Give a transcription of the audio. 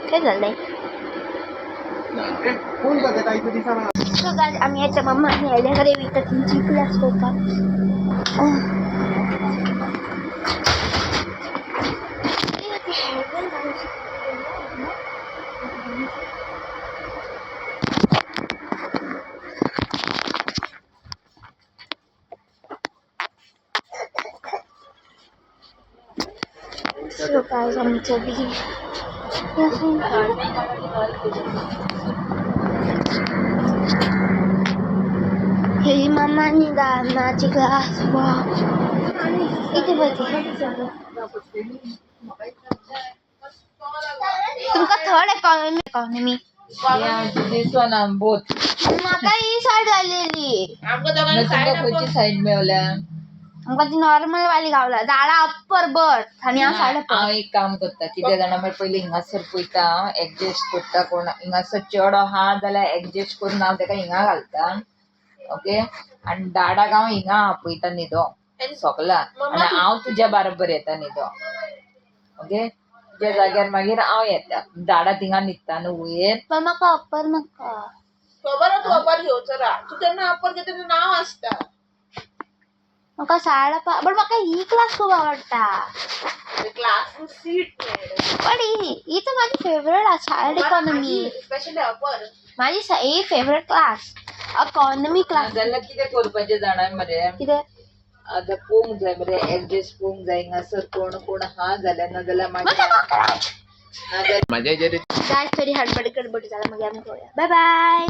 काय झालंय? So guys, आम्ही याच्या मम्मा यायला विकत क्लास होता. So guys, आमचं बी हे मम्मानी गाण्याची क्लास इथे बघते तुमका third economy this one both माका ही साईड आलेली साइड मेवल्या आमका ती नॉर्मल वाली गावला दाडा अप्पर बर्थ आणि हा साईड हांव एक काम करता कितें जाणां मागीर पयलीं हिंगासर पळयता एडजस्ट करता कोण हिंगासर चड आहा जाल्यार एडजस्ट करून हांव ताका हिंगा घालता ओके आनी दाडाक हांव हिंगा आपयता न्हिदो सोकला आनी हांव तुज्या बरोबर येता न्हिदो ओके तुज्या जाग्यार मागीर हांव येता दाडा थिंगा न्हिदता न्हू वयर पण म्हाका अप्पर नाका खबर तू अप्पर घेवचो रा तू तेन्ना अप्पर घेता तेन्ना नाव आसता म्हाका साडा पण म्हाका ही क्लास खूप आवडता क्लास सीट पण ही तर माझी फेवरेट आहे साईड इकॉनॉमी स्पेशली अप्पर माझी ही फेवरेट क्लास इकॉनॉमी क्लास जाल्यार कितें करपाचें जाणां मरे कितें आतां पळोवंक जाय मरे एडजस्ट पळोवंक जाय हिंगासर कोण आहा जाल्यार नाजाल्यार मागीर गाइस थोडी हडबडी गडबडी झाला मग आम्ही बाय बाय.